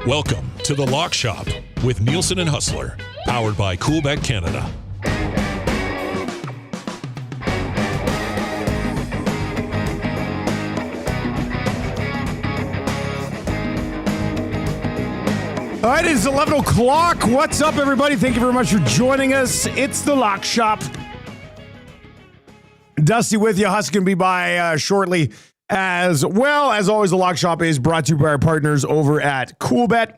Welcome to The Lock Shop with Nielson and Hustler, powered by Coolbet Canada. All right, it's 11 o'clock. What's up, everybody? Thank you very much for joining us. It's The Lock Shop. Dusty with you. Hus going to be by shortly. As well, as always, The Lock Shop is brought to you by our partners over at Coolbet.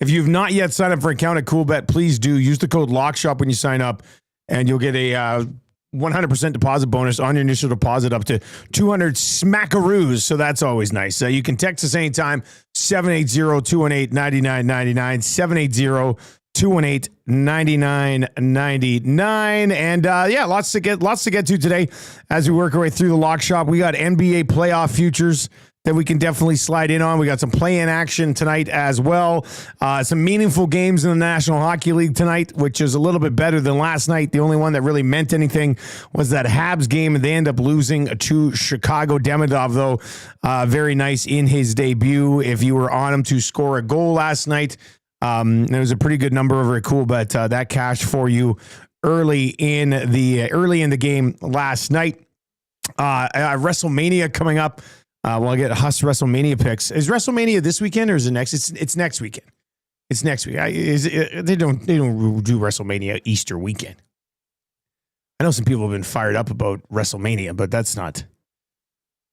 If you've not yet signed up for an account at Coolbet, please do. Use the code LOCKSHOP when you sign up, and you'll get a 100% deposit bonus on your initial deposit up to 200 smackaroos, so that's always nice. You can text us anytime, 780-218-9999, 780-218-9999. And lots to get to today as we work our way through the Lock Shop. We got NBA playoff futures that we can definitely slide in on. We got some play-in action tonight as well. Some meaningful games in the National Hockey League tonight, which is a little bit better than last night. The only one that really meant anything was that Habs game, and they end up losing to Chicago. Demidov, though, very nice in his debut. If you were on him to score a goal last night, it was a pretty good number over at Coolbet. That cashed for you early in the game last night. WrestleMania coming up. We'll get Hus WrestleMania picks. Is WrestleMania this weekend or is it next? It's next weekend. It's next week. They don't do WrestleMania Easter weekend. I know some people have been fired up about WrestleMania, but that's not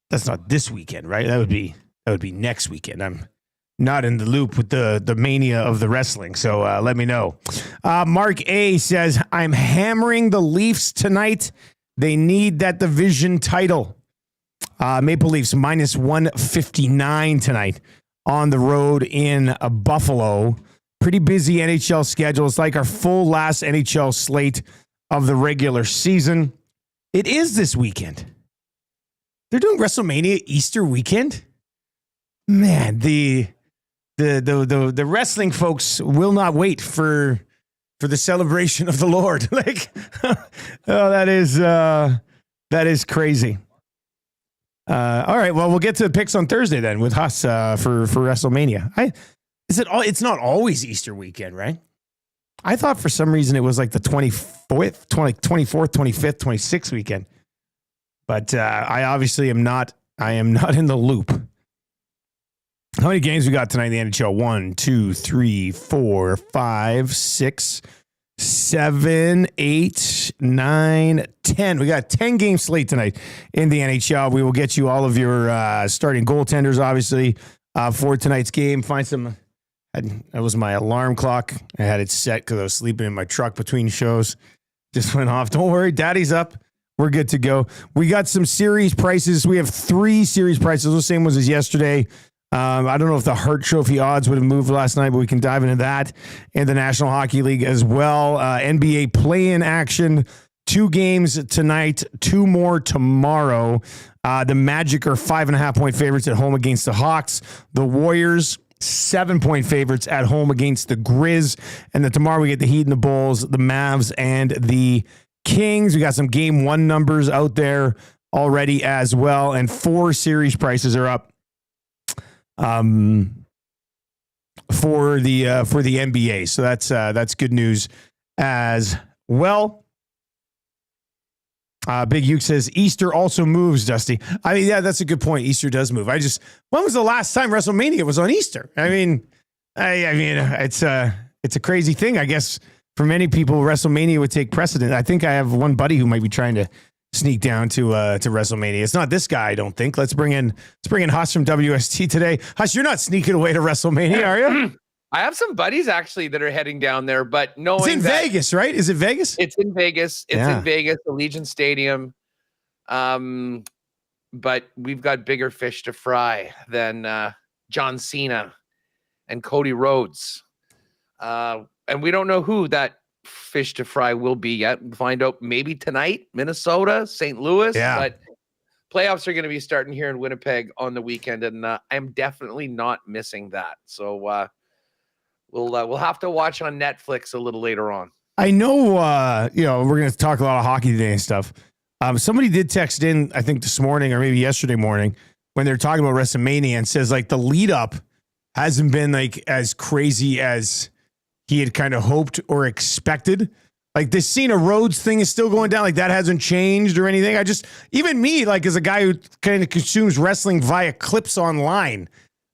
this weekend, right? That would be next weekend. I'm not in the loop with the mania of the wrestling, so let me know. Mark A says, I'm hammering the Leafs tonight. They need that division title. Maple Leafs minus 159 tonight on the road in Buffalo. Pretty busy NHL schedule. It's like our full last NHL slate of the regular season. It is this weekend. They're doing WrestleMania Easter weekend. Man, the wrestling folks will not wait for the celebration of the Lord. That is crazy. All right, well, we'll get to the picks on Thursday then with Hus for WrestleMania. It's not always Easter weekend, right? I thought for some reason it was like the 24th, 25th, 26th weekend. But I obviously am not in the loop. How many games we got tonight in the NHL? 1, 2, 3, 4, 5, 6, 7, 8, 9, 10. We got 10 game slate tonight in the NHL. We will get you all of your starting goaltenders, obviously, for tonight's game. That was my alarm clock. I had it set because I was sleeping in my truck between shows. Just went off. Don't worry, Daddy's up. We're good to go. We got some series prices. We have 3 series prices, the same ones as yesterday. I don't know if the Hart Trophy odds would have moved last night, but we can dive into that in the National Hockey League as well. NBA play-in action, 2 games tonight, 2 more tomorrow. The Magic are 5.5-point favorites at home against the Hawks. The Warriors, 7-point favorites at home against the Grizz. And then tomorrow we get the Heat and the Bulls, the Mavs, and the Kings. We got some game 1 numbers out there already as well. And 4 series prices are up for the NBA. So that's good news as well. Big Uke says Easter also moves, Dusty. I mean, yeah, that's a good point. Easter does move. When was the last time WrestleMania was on Easter? I mean, it's a crazy thing. I guess for many people, WrestleMania would take precedent. I think I have one buddy who might be trying to sneak down to WrestleMania. It's not this guy, I don't think. Let's bring in Hus from WST today. Hus, you're not sneaking away to WrestleMania, are you? I have some buddies actually that are heading down there, but knowing it's in Vegas, right? Is it Vegas? It's in Vegas. In Vegas, Allegiant Stadium. But we've got bigger fish to fry than John Cena and Cody Rhodes. And we don't know who that fish to fry will be yet. We'll find out maybe tonight, Minnesota, St. Louis. Yeah. But playoffs are going to be starting here in Winnipeg on the weekend, and I'm definitely not missing that. So we'll have to watch on Netflix a little later on. I know, we're going to talk a lot of hockey today and stuff. Somebody did text in, I think this morning or maybe yesterday morning, when they're talking about WrestleMania, and says like the lead up hasn't been like as crazy as he had kind of hoped or expected. Like this Cena Rhodes thing is still going down. Like that hasn't changed or anything. Even me, like as a guy who kind of consumes wrestling via clips online,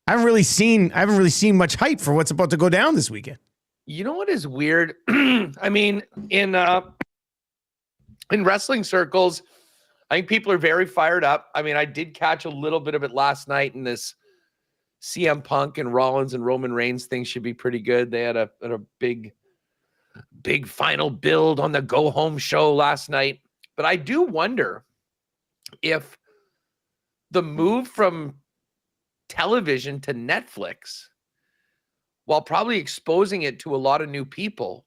I haven't really seen much hype for what's about to go down this weekend. You know what is weird? I mean, in wrestling circles, I think people are very fired up. I mean, I did catch a little bit of it last night in this CM Punk and Rollins and Roman Reigns thing should be pretty good. They had a big final build on the go home show last night. But I do wonder if the move from television to Netflix, while probably exposing it to a lot of new people,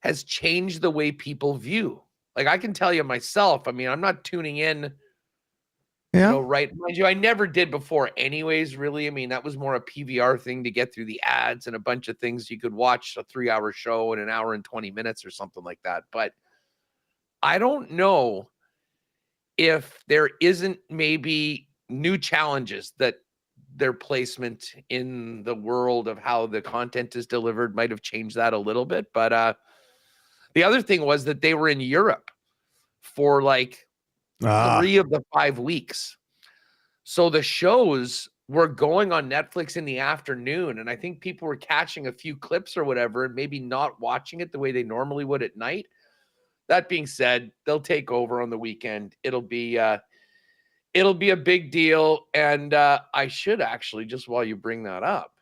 has changed the way people view. Like I can tell you myself, I mean, I'm not tuning in, right? Mind you, I never did before anyways, really. I mean, that was more a PVR thing to get through the ads and a bunch of things. You could watch a 3-hour show in an hour and 20 minutes or something like that. But I don't know if there isn't maybe new challenges that their placement in the world of how the content is delivered might have changed that a little bit. But the other thing was that they were in Europe for like 3 of the 5 weeks. So the shows were going on Netflix in the afternoon. And I think people were catching a few clips or whatever and maybe not watching it the way they normally would at night. That being said, they'll take over on the weekend. It'll be a big deal. And I should actually, just while you bring that up,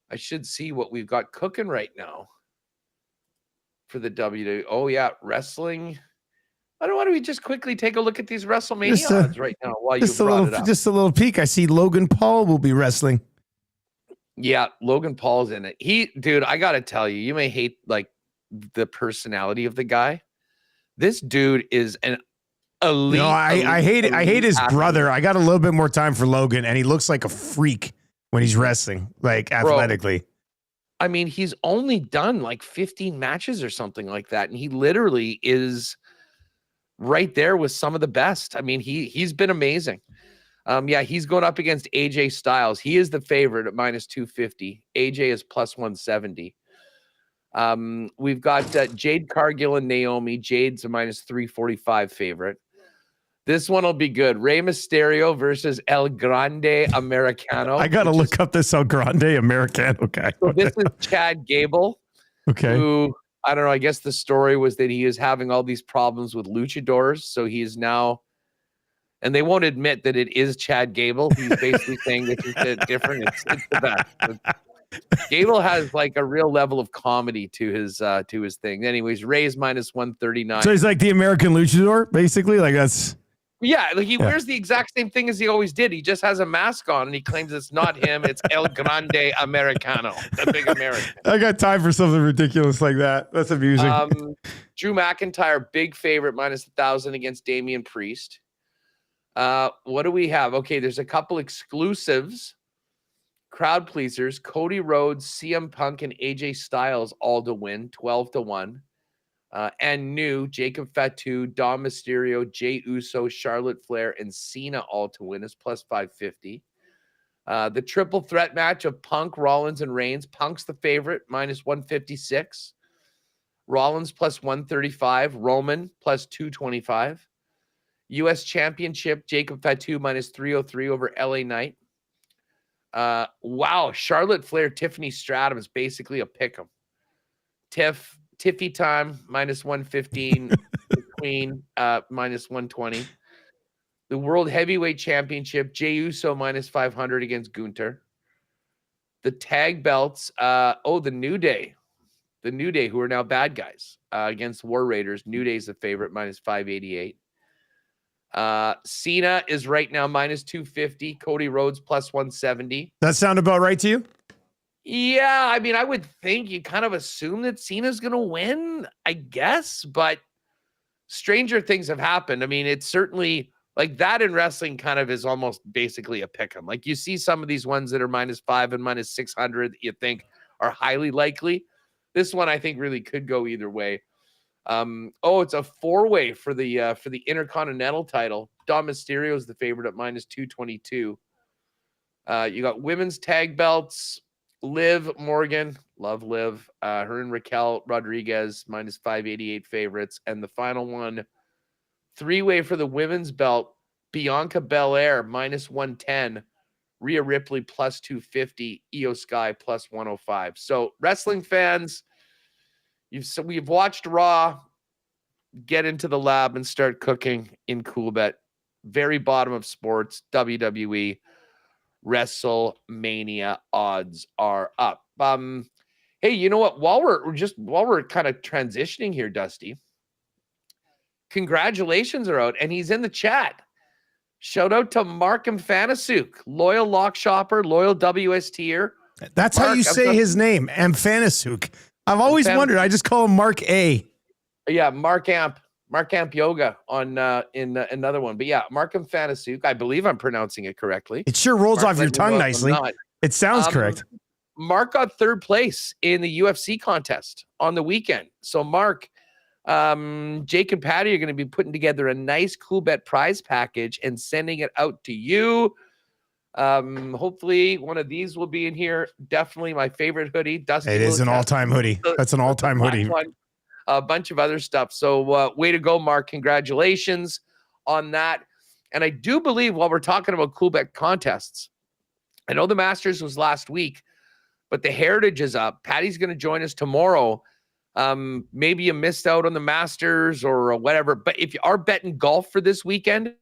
I should see what we've got cooking right now for the WWE. Oh, yeah, wrestling. Why don't we just quickly take a look at these WrestleMania odds right now while you brought it up? Just a little peek. I see Logan Paul will be wrestling. Yeah, Logan Paul's in it. Dude, I got to tell you, you may hate like the personality of the guy. This dude is an elite. No, I hate it. I hate his brother. I got a little bit more time for Logan, and he looks like a freak when he's wrestling, like athletically. I mean, he's only done like 15 matches or something like that, and he literally is right there with some of the best. I mean, he's been amazing. Yeah, he's going up against AJ Styles. He is the favorite at -250. AJ is +170. We've got Jade Cargill and Naomi. Jade's a -345 favorite. This one will be good. Rey Mysterio versus El Grande Americano. I got to look up this El Grande Americano guy. So this is Chad Gable. Okay. Who, I don't know, I guess the story was that he is having all these problems with luchadors. So he is now, and they won't admit that it is Chad Gable. He's basically saying this is different. It's the best. Gable has like a real level of comedy to his thing. Anyways, Rey's -139. So he's like the American luchador, basically. Like that's. Yeah, like he wears the exact same thing as he always did. He just has a mask on, and he claims it's not him. It's El Grande Americano, the big American. I got time for something ridiculous like that. That's amusing. Drew McIntyre, big favorite, -1,000 against Damian Priest. What do we have? Okay, there's a couple exclusives. Crowd pleasers, Cody Rhodes, CM Punk, and AJ Styles all to win, 12-1. And new, Jacob Fatu, Dom Mysterio, Jey Uso, Charlotte Flair, and Cena all to win is +550. The triple threat match of Punk, Rollins, and Reigns. Punk's the favorite, -156. Rollins +135. Roman +225. U.S. Championship, Jacob Fatu -303 over LA Knight. Wow, Charlotte Flair, Tiffany Stratton is basically a pick'em. Tiffy time -115. The Queen -120. The World Heavyweight Championship, Jey Uso -500 against Gunther. The tag belts, the New Day. The New Day, who are now bad guys, against War Raiders. New Day's the favorite, -588. Cena is right now -250. Cody Rhodes +170. That sound about right to you? Yeah, I mean, I would think you kind of assume that Cena's going to win, I guess, but stranger things have happened. I mean, it's certainly like that in wrestling kind of is almost basically a pick 'em. Like you see some of these ones that are -5 and -600 that you think are highly likely. This one I think really could go either way. It's a 4-way for the Intercontinental title. Dom Mysterio is the favorite at -222. You got women's tag belts. Liv Morgan, love Liv. Her and Raquel Rodriguez, minus 588 favorites. And the final one, three-way for the women's belt, Bianca Belair, minus 110. Rhea Ripley, plus 250. Io Sky, plus 105. So, wrestling fans, we've watched Raw. Get into the lab and start cooking in Coolbet. Very bottom of sports, WWE. WrestleMania odds are up. Hey, you know what? While we're kind of transitioning here, Dusty, congratulations are out, and he's in the chat. Shout out to Mark Amfanasuk, loyal lock shopper, loyal WSTer. That's Mark, how you say his name, Amfanasuk. I've always wondered. I just call him Mark A. Yeah, Mark Amp Yoga on in another one. But yeah, Mark Amfanasuk. I believe I'm pronouncing it correctly. It sure rolls off your tongue nicely. It sounds correct. Mark got third place in the UFC contest on the weekend. So Mark, Jake and Patty are going to be putting together a nice Coolbet prize package and sending it out to you. Hopefully one of these will be in here. Definitely my favorite hoodie. Dusty, it is an all-time hoodie. That's an all-time hoodie. A bunch of other stuff. So way to go, Mark. Congratulations on that. And I do believe while we're talking about Coolbet contests, I know the Masters was last week, but the Heritage is up. Patty's going to join us tomorrow. Maybe you missed out on the Masters or whatever, but if you are betting golf for this weekend,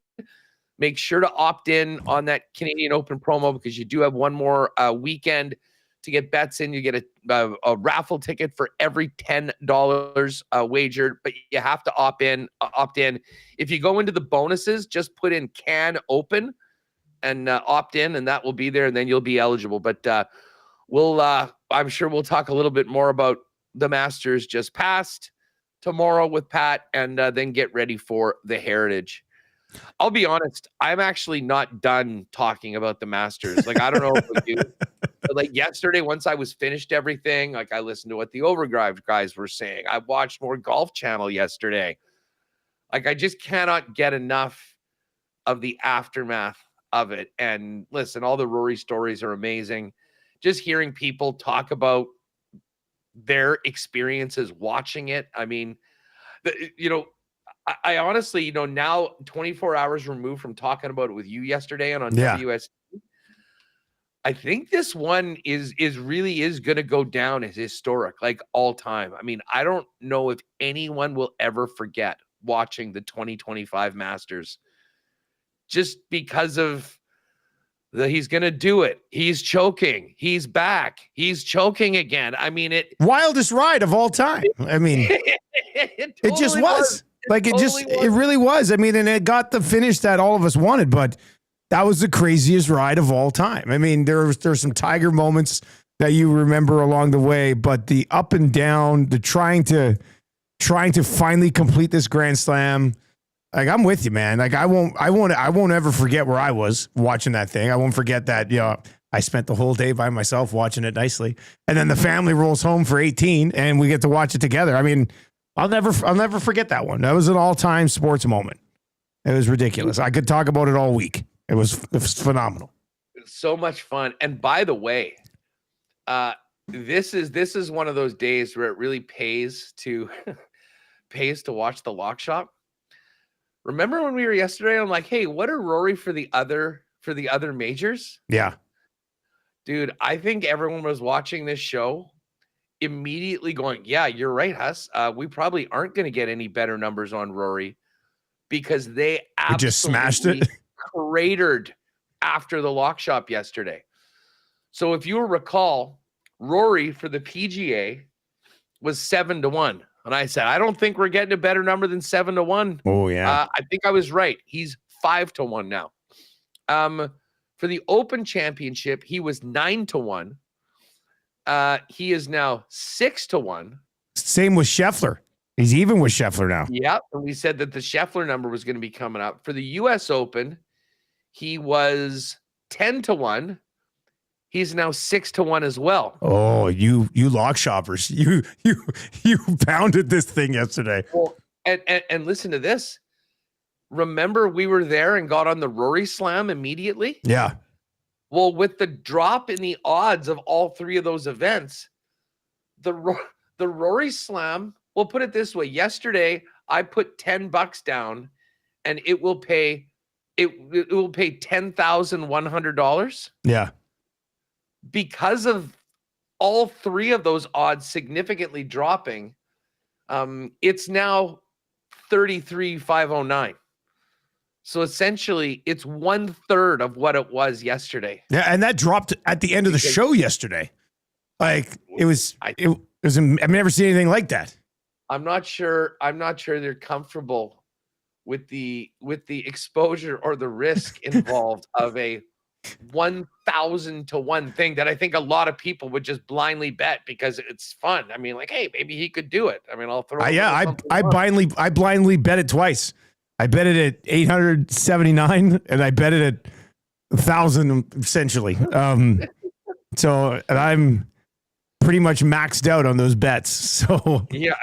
make sure to opt in on that Canadian Open promo because you do have one more weekend to get bets in. You get a raffle ticket for every $10 wagered, but you have to opt in. If you go into the bonuses, just put in can open and opt in, and that will be there, and then you'll be eligible. But I'm sure we'll talk a little bit more about the Masters just passed tomorrow with Pat, and then get ready for the Heritage. I'll be honest, I'm actually not done talking about the Masters. Like, I don't know if you do. But like yesterday, once I was finished everything, like I listened to what the Overdrive guys were saying. I watched more Golf Channel yesterday. Like, I just cannot get enough of the aftermath of it. And listen, all the Rory stories are amazing. Just hearing people talk about their experiences watching it. I mean, I honestly, now 24 hours removed from talking about it with you yesterday and on WST, I think this one is going to go down as historic, like all time. I mean, I don't know if anyone will ever forget watching the 2025 Masters just because of he's going to do it. He's choking. He's back. He's choking again. I mean, wildest ride of all time. I mean, it just was. It really was. I mean, and it got the finish that all of us wanted, but that was the craziest ride of all time. I mean, there's some Tiger moments that you remember along the way, but the up and down, the trying to finally complete this Grand Slam. Like, I'm with you, man. Like, I won't ever forget where I was watching that thing. I won't forget that, I spent the whole day by myself watching it nicely. And then the family rolls home for 18 and we get to watch it together. I mean, I'll never forget that one. That was an all-time sports moment. It was ridiculous. I could talk about it all week. It was phenomenal. It's so much fun. And by the way, this is one of those days where it really pays to watch the Lock Shop. Remember when we were yesterday? I'm like, hey, what are Rory for the other majors? Yeah. Dude, I think everyone was watching this show immediately going, yeah, you're right, Hus. We probably aren't going to get any better numbers on Rory because they absolutely just smashed it. Cratered after the Lock Shop yesterday. So if you recall, Rory for the PGA was 7-1. And I said, I don't think we're getting a better number than 7-1. Oh, yeah. I think I was right. He's 5-1 now. For the Open Championship, he was 9-1. He is now 6-1. Same with Scheffler. He's even with Scheffler now. Yep. And we said that the Scheffler number was going to be coming up. For the U.S. Open, he was 10-1. He's now 6-1 as well. Oh, you lock shoppers. You pounded this thing yesterday. Well, and listen to this. Remember we were there and got on the Rory Slam immediately? Yeah. Well, with the drop in the odds of all three of those events, the Rory Slam, we'll put it this way. Yesterday, I put $10 down and it will pay $10,100. Yeah. Because of all three of those odds significantly dropping, it's now 33,509. So essentially, it's 1/3 of what it was yesterday. Yeah, and that dropped at the end of the show yesterday. Like it was. I've never seen anything like that. I'm not sure they're comfortable with the exposure or the risk involved of a 1,000 to 1 thing that I think a lot of people would just blindly bet because it's fun. I mean, like, hey, maybe he could do it. I mean, I'll throw. I blindly bet it twice. I bet it at 879 and I bet it at 1,000 essentially. So and I'm pretty much maxed out on those bets. So yeah,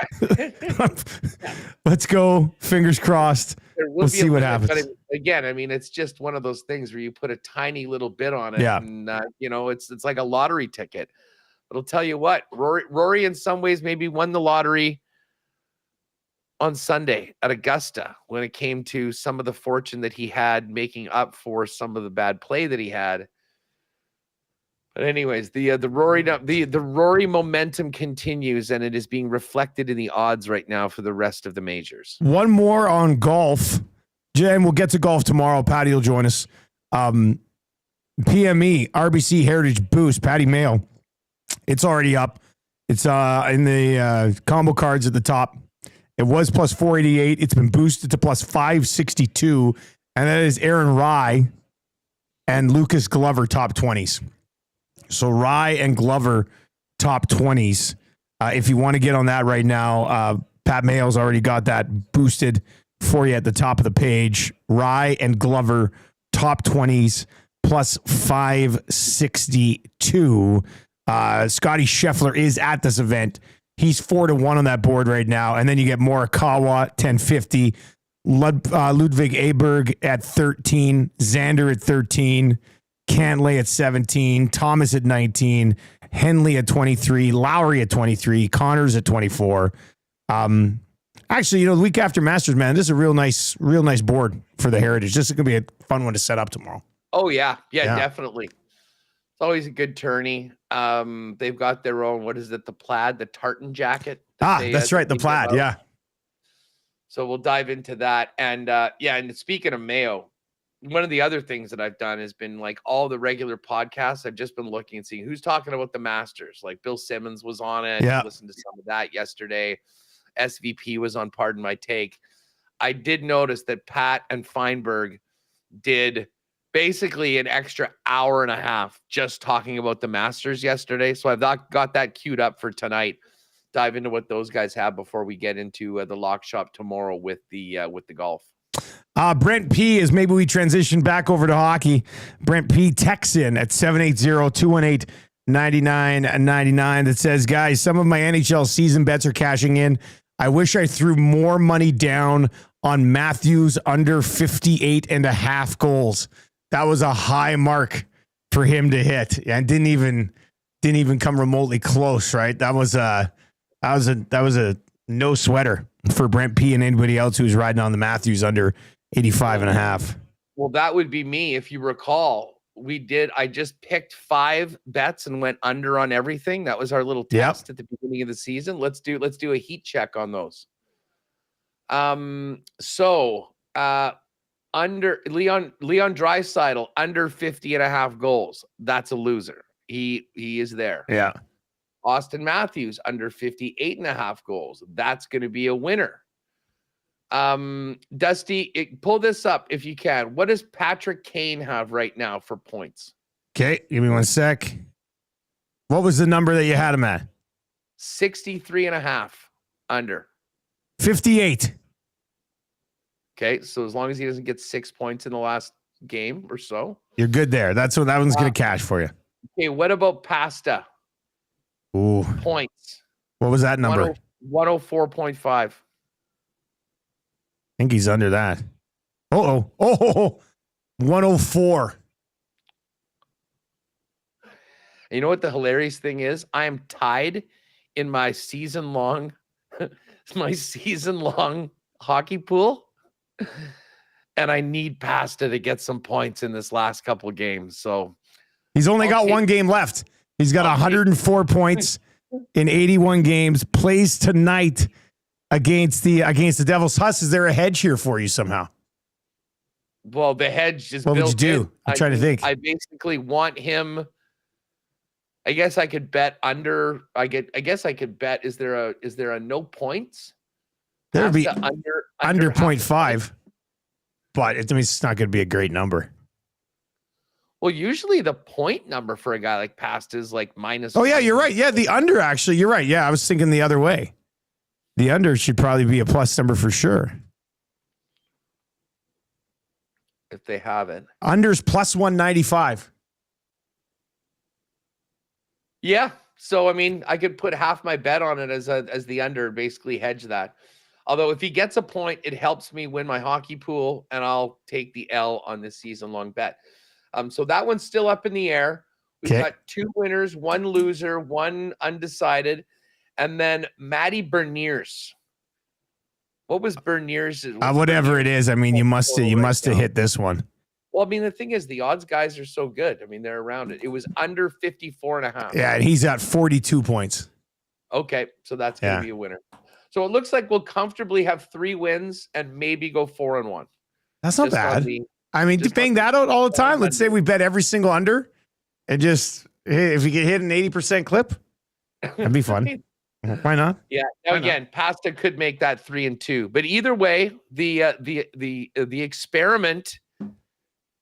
let's go. Fingers crossed. We'll see what happens. But again, I mean, it's just one of those things where you put a tiny little bit on it, and it's like a lottery ticket. But I'll tell you what, Rory in some ways maybe won the lottery on Sunday at Augusta when it came to some of the fortune that he had making up for some of the bad play that he had. But anyways, the Rory momentum continues, and it is being reflected in the odds right now for the rest of the majors. One more on golf. Jen, we'll get to golf tomorrow. Patty will join us. PME, RBC Heritage Boost, Patty Mayo. It's already up. It's in the combo cards at the top. It was plus 488. It's been boosted to plus 562. And that is Aaron Rye and Lucas Glover top 20s. So Rye and Glover top 20s. If you want to get on that right now, Pat Mayo's already got that boosted for you at the top of the page. Rye and Glover top 20s plus 562. Scotty Scheffler is at this event. He's 4-1 on that board right now. And then you get Morikawa, 1050. Ludwig Aberg at 13. Xander at 13. Cantlay at 17. Thomas at 19. Henley at 23. Lowry at 23. Connors at 24. Actually, the week after Masters, man, this is a real nice board for the Heritage. This is going to be a fun one to set up tomorrow. Oh, yeah. Yeah, definitely. It's always a good tourney. They've got their own, what is it, the plaid, the tartan jacket? That's right, the plaid, yeah. So we'll dive into that. And and speaking of Mayo, one of the other things that I've done has been like all the regular podcasts. I've just been looking and seeing who's talking about the Masters. Like Bill Simmons was on it. Yeah. I listened to some of that yesterday. SVP was on Pardon My Take. I did notice that Pat and Feinberg did basically an extra hour and a half just talking about the Masters yesterday. So I've got that queued up for tonight. Dive into what those guys have before we get into the lock shop tomorrow with the golf. Brent P is maybe we transition back over to hockey. Brent P texts in at 780-218-9999 that says, guys, some of my NHL season bets are cashing in. I wish I threw more money down on Matthews under 58.5 goals. That was a high mark for him to hit, and didn't even come remotely close. Right? That was a no sweater for Brent P and anybody else who's riding on the Matthews under 85.5. Well, that would be me. If you recall, I just picked 5 bets and went under on everything. That was our little test at the beginning of the season. Let's do a heat check on those. Under Leon Draisaitl under 50.5 goals. That's a loser. He is there. Yeah. Austin Matthews under 58.5 goals. That's going to be a winner. Dusty, pull this up if you can. What does Patrick Kane have right now for points? Okay, give me one sec. What was the number that you had him at? 63.5 under. 58. Okay, so as long as he doesn't get 6 points in the last game or so, you're good there. That one's going to cash for you. Okay, what about Pasta? Ooh. Points. What was that number? 104.5. I think he's under that. 104. You know what the hilarious thing is? I am tied in my season-long hockey pool, and I need Pasta to get some points in this last couple of games. So he's only got one game left. He's got 104 points in 81 games. Plays tonight against the Devils. Hus, is there a hedge here for you somehow? Well, the hedge is what built would you do? in. I'm trying to think. I basically want him. I guess I could bet under. I guess I could bet. Is there a no points? There would be under 0.5, but it's not going to be a great number. Well, usually the point number for a guy like Pasta is like minus. Oh yeah, you're right. Yeah, the under actually. You're right. Yeah, I was thinking the other way. The under should probably be a plus number for sure. If they have it. Under's plus 195. Yeah. So, I mean, I could put half my bet on it as the under, basically hedge that. Although if he gets a point, it helps me win my hockey pool, and I'll take the L on this season-long bet. So that one's still up in the air. We've got 2 winners, 1 loser, 1 undecided, and then Matty Berniers. What was Berniers? Whatever it is, I mean, you must have hit this one. Well, I mean, the thing is, the odds guys are so good. I mean, they're around it. It was under 54.5. Yeah, and he's at 42 points. Okay, so that's going to be a winner. So it looks like we'll comfortably have 3 wins and maybe go 4-1. That's not bad. I mean, bang that out all the time. Let's say we bet every single under and just, if we get hit an 80% clip, that'd be fun. Why not? Yeah. Now again, Pasta could make that 3-2, but either way, the experiment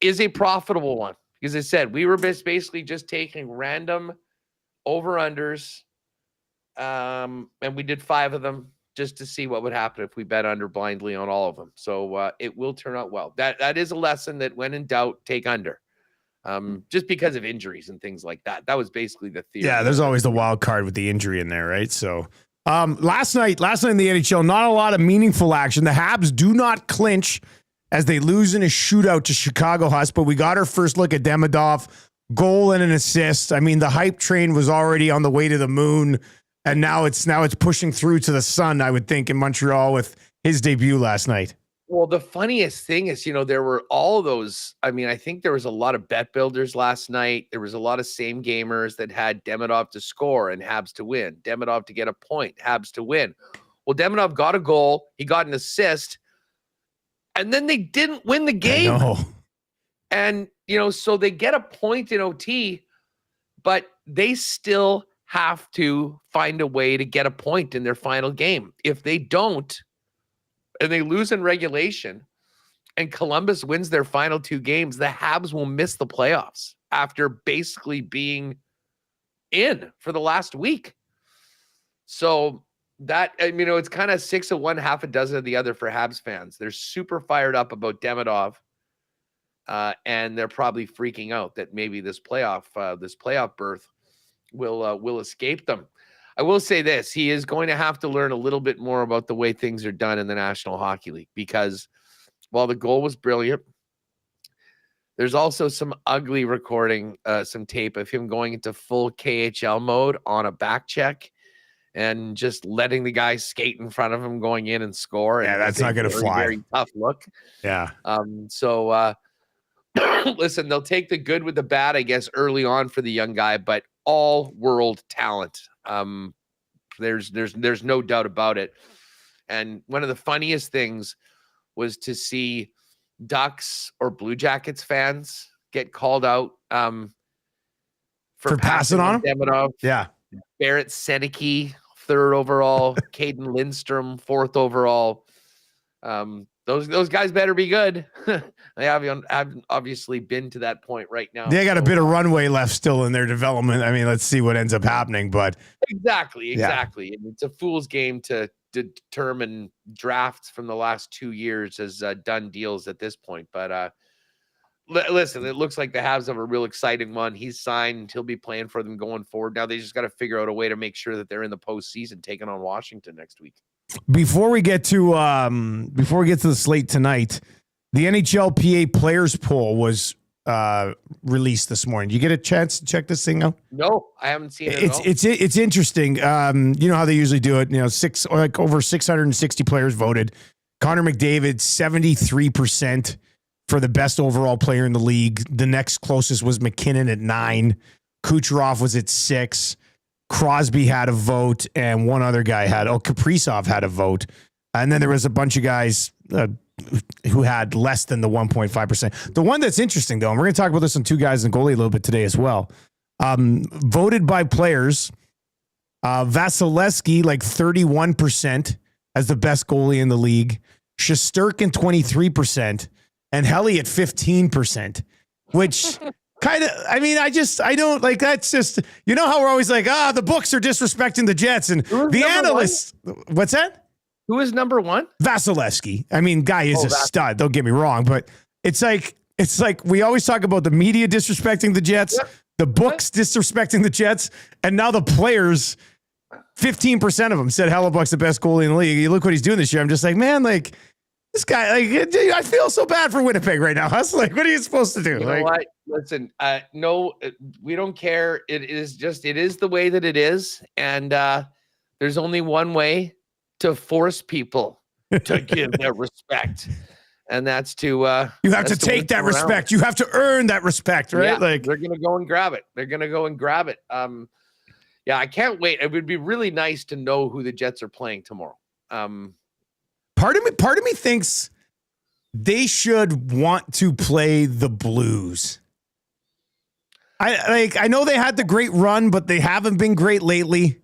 is a profitable one. Because I said, we were basically just taking random over-unders, and we did 5 of them just to see what would happen if we bet under blindly on all of them. So it will turn out well. That is a lesson that when in doubt, take under. Just because of injuries and things like that. That was basically the theory. Yeah, there's always the wild card with the injury in there, right? So last night in the NHL, not a lot of meaningful action. The Habs do not clinch as they lose in a shootout to Chicago Hus, but we got our first look at Demidov, goal and an assist. I mean, the hype train was already on the way to the moon, and now it's pushing through to the sun, I would think, in Montreal with his debut last night. Well, the funniest thing is, there were all those. I mean, I think there was a lot of bet builders last night. There was a lot of same gamers that had Demidov to score and Habs to win, Demidov to get a point, Habs to win. Well, Demidov got a goal. He got an assist. And then they didn't win the game. And, so they get a point in OT, but they still have to find a way to get a point in their final game. If they don't, and they lose in regulation, and Columbus wins their final 2 games, the Habs will miss the playoffs after basically being in for the last week. So that, it's kind of 6 of one, half a dozen of the other for Habs fans. They're super fired up about Demidov, and they're probably freaking out that maybe this playoff berth will escape them. I will say this: he is going to have to learn a little bit more about the way things are done in the National Hockey League, because while the goal was brilliant, there's also some ugly recording, some tape of him going into full KHL mode on a back check and just letting the guy skate in front of him going in and score. Yeah, that's not going to fly. Very tough look. Yeah. So listen, they'll take the good with the bad, I guess, early on for the young guy, but all world talent. There's no doubt about it. And one of the funniest things was to see Ducks or Blue Jackets fans get called out for passing on him. Demidov. Yeah. Barrett Seneke, 3rd overall. Caden Lindstrom, 4th overall. Those guys better be good. They haven't obviously been to that point right now. They got a bit of runway left still in their development. I mean, let's see what ends up happening. But exactly. Yeah. And it's a fool's game to determine drafts from the last 2 years as done deals at this point. But listen, it looks like the Habs have a real exciting one. He's signed. He'll be playing for them going forward. Now they just got to figure out a way to make sure that they're in the postseason, taking on Washington next week. Before we get to the slate tonight, the NHLPA players poll was released this morning. You get a chance to check this thing out? No, I haven't seen it at all. It's interesting. You know how they usually do it. You know, over 660 players voted. Connor McDavid, 73% for the best overall player in the league. The next closest was McKinnon at 9. Kucherov was at 6. Crosby had a vote, and one other guy Kaprizov had a vote. And then there was a bunch of guys who had less than the 1.5%. The one that's interesting, though, and we're going to talk about this on Two Guys and Goalie a little bit today as well, voted by players, Vasilevsky, like 31% as the best goalie in the league, Shesterkin 23%, and Helly at 15%, which kind of, I mean, I don't like, that's just, you know how we're always like, the books are disrespecting the Jets and the analysts. What's that? Who is number one? Vasilevsky. I mean, guy is a stud. Don't get me wrong, but it's like we always talk about the media disrespecting the Jets, the books disrespecting the Jets, and now the players, 15% of them said Hellebuck's the best goalie in the league. You look what he's doing this year. I'm just like, man, like this guy, like I feel so bad for Winnipeg right now. Hus, like, what are you supposed to do? You know what? Listen, no, we don't care. It is the way that it is, and there's only one way to force people to give their respect. And that's to you have to take that respect. You have to earn that respect, right? Yeah, like they're gonna go and grab it. Yeah, I can't wait. It would be really nice to know who the Jets are playing tomorrow. Part of me thinks they should want to play the Blues. I know they had the great run, but they haven't been great lately.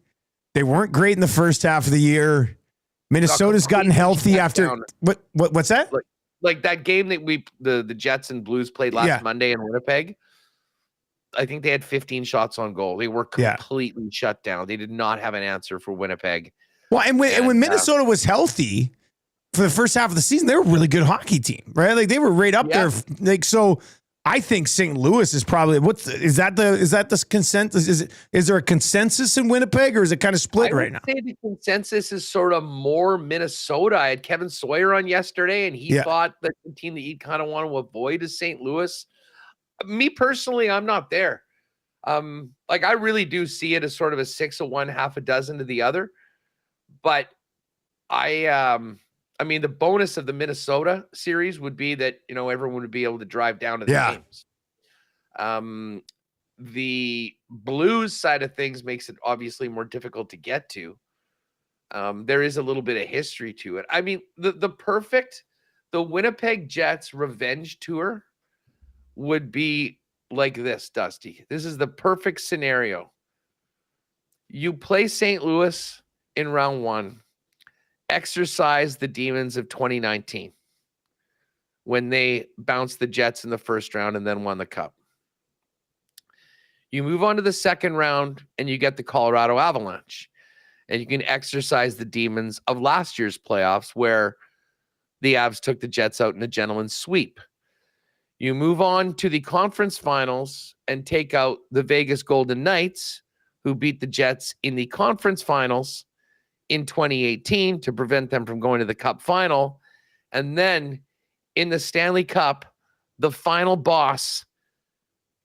They weren't great in the first half of the year. Minnesota's gotten healthy after what's that? Like that game that the Jets and Blues played last Monday in Winnipeg. I think they had 15 shots on goal. They were completely shut down. They did not have an answer for Winnipeg. Well, and when Minnesota was healthy for the first half of the season, they were a really good hockey team, right? Like they were right up there. Like so, I think St. Louis is probably is that the consensus? Is there a consensus in Winnipeg, or is it kind of split right now? I would say the consensus is sort of more Minnesota. I had Kevin Sawyer on yesterday, and he thought that the team that he'd kind of want to avoid is St. Louis. Me personally, I'm not there. Like I really do see it as sort of a 6 of one, half a dozen to the other. But I mean, the bonus of the Minnesota series would be that, you know, everyone would be able to drive down to the games. The Blues side of things makes it obviously more difficult to get to. There is a little bit of history to it. I mean, the Winnipeg Jets revenge tour would be like this, Dusty. This is the perfect scenario. You play St. Louis in round 1. Exercise the demons of 2019 when they bounced the Jets in the first round and then won the cup. You move on to the second round and you get the Colorado Avalanche, and you can exercise the demons of last year's playoffs where the Avs took the Jets out in a gentleman's sweep. You move on to the conference finals and take out the Vegas Golden Knights, who beat the Jets in the conference finals in 2018 to prevent them from going to the Cup final. And then in the Stanley Cup, the final boss,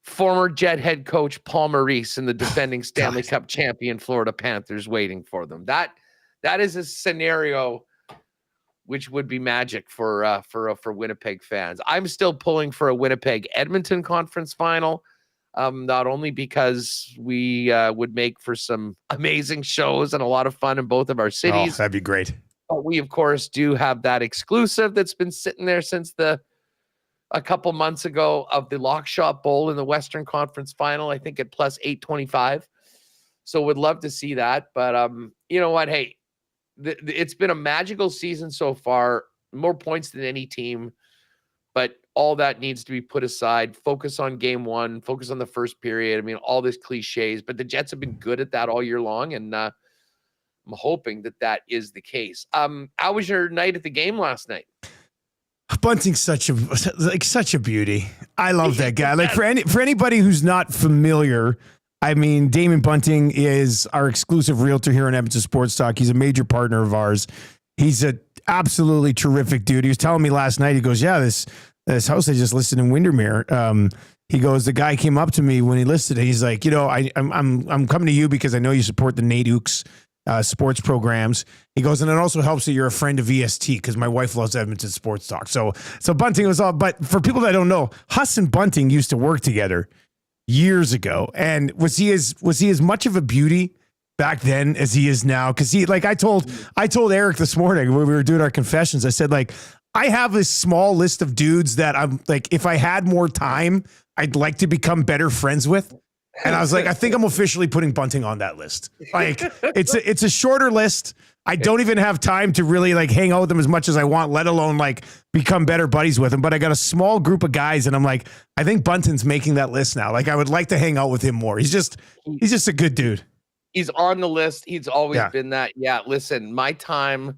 former Jet head coach Paul Maurice and the defending Stanley Cup champion Florida Panthers waiting for them. That is a scenario which would be magic for Winnipeg fans. I'm still pulling for a Winnipeg Edmonton conference final. Not only because we would make for some amazing shows and a lot of fun in both of our cities. Oh, that'd be great. But we, of course, do have that exclusive that's been sitting there since a couple months ago of the Lock Shop Bowl in the Western Conference Final, I think at plus 825. So would love to see that. But you know what? Hey, it's been a magical season so far, more points than any team. But all that needs to be put aside. Focus on game 1. Focus on the first period. I mean, all these cliches. But the Jets have been good at that all year long, and I'm hoping that is the case. How was your night at the game last night? Bunting's such a beauty. I love that guy. Like for anybody who's not familiar, I mean, Damon Bunting is our exclusive realtor here on Edmonton Sports Talk. He's a major partner of ours. He's a absolutely terrific dude. He was telling me last night, he goes, yeah, this this house I just listed in Windermere. He goes, the guy came up to me when he listed it. He's like, I'm coming to you because I know you support the Nate Ookes sports programs. He goes, and it also helps that you're a friend of EST because my wife loves Edmonton Sports Talk. So Bunting was all, but for people that don't know, Hus and Bunting used to work together years ago. And was he as much of a beauty back then as he is now? Because I told Eric this morning when we were doing our confessions, I said, like, I have this small list of dudes that I'm like, if I had more time, I'd like to become better friends with. And I was like, I think I'm officially putting Bunting on that list. Like, it's a shorter list. I don't even have time to really like hang out with him as much as I want, let alone like become better buddies with him. But I got a small group of guys, and I'm like, I think Bunting's making that list now. Like, I would like to hang out with him more. He's just a good dude. He's on the list. He's always been that. Yeah, listen, my time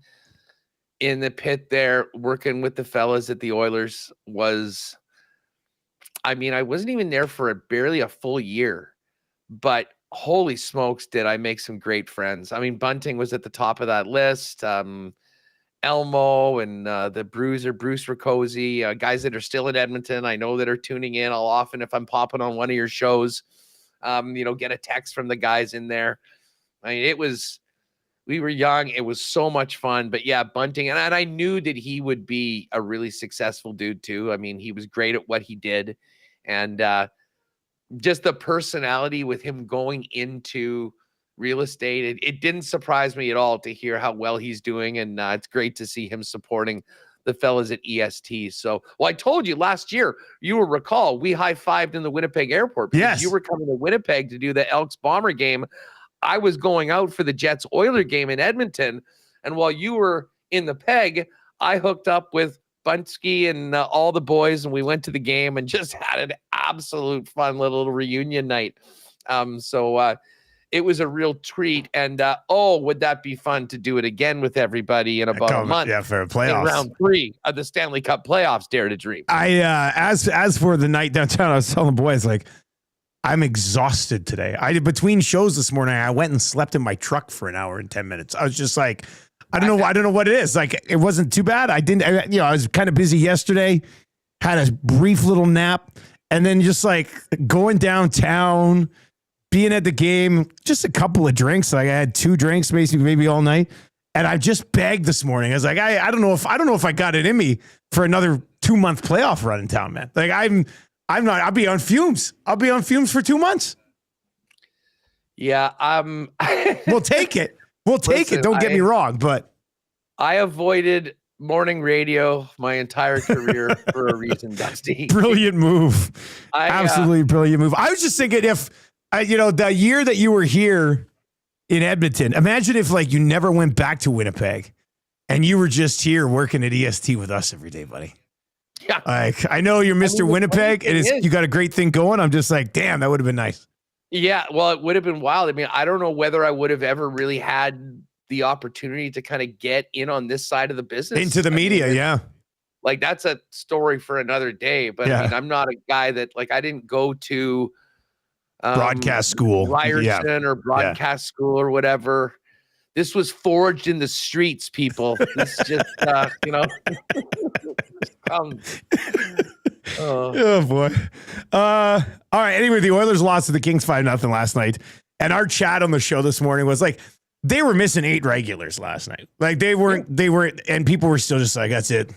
in the pit there working with the fellas at the Oilers was, I mean, I wasn't even there for barely a full year, but holy smokes, did I make some great friends. I mean, Bunting was at the top of that list. Elmo and the Bruiser, Bruce Riccozzi, guys that are still in Edmonton, I know that are tuning in. I'll often, if I'm popping on one of your shows, get a text from the guys in there. I mean, we were young. It was so much fun. But yeah, Bunting, and I knew that he would be a really successful dude too. I mean, he was great at what he did. And just the personality with him going into real estate, it didn't surprise me at all to hear how well he's doing. And it's great to see him supporting the fellas at EST. So, well, I told you last year, you will recall, we high-fived in the Winnipeg airport because you were coming to Winnipeg to do the Elks Bomber game. I was going out for the Jets Oiler game in Edmonton. And while you were in the Peg, I hooked up with Bunsky and all the boys, and we went to the game and just had an absolute fun little reunion night. It was a real treat. And would that be fun to do it again with everybody in about a month? Yeah, for playoffs. In round 3 of the Stanley Cup playoffs. Dare to dream. As for the night downtown, I was telling the boys, like, I'm exhausted today. Between shows this morning, I went and slept in my truck for an hour and 10 minutes. I was just like, I don't know what it is. Like, it wasn't too bad. I was kind of busy yesterday, had a brief little nap, and then just like going downtown, being at the game, just a couple of drinks. Like, I had 2 drinks maybe all night. And I just begged this morning. I was like, I don't know if I got it in me for another 2-month playoff run in town, man. Like, I'll be on fumes. I'll be on fumes for 2 months. Yeah. We'll take it. We'll take it. Don't get me wrong, but I avoided morning radio my entire career for a reason, Dusty. Brilliant move. Absolutely brilliant move. I was just thinking if, the year that you were here in Edmonton, imagine if like you never went back to Winnipeg and you were just here working at EST with us every day, buddy. Yeah. Like, I know you're Mr. Winnipeg and you got a great thing going. I'm just like, damn, that would have been nice. Yeah. Well, it would have been wild. I mean, I don't know whether I would have ever really had the opportunity to kind of get in on this side of the business. Into the media. Yeah. Like, that's a story for another day, but I mean, I'm not a guy that like, I didn't go to broadcast school, Ryerson or broadcast school or whatever. This was forged in the streets, people. This just, Oh boy. All right. Anyway, the Oilers lost to the Kings 5-0 last night. And our chat on the show this morning was like, they were missing 8 regulars last night. Like they weren't, and people were still just like, that's it.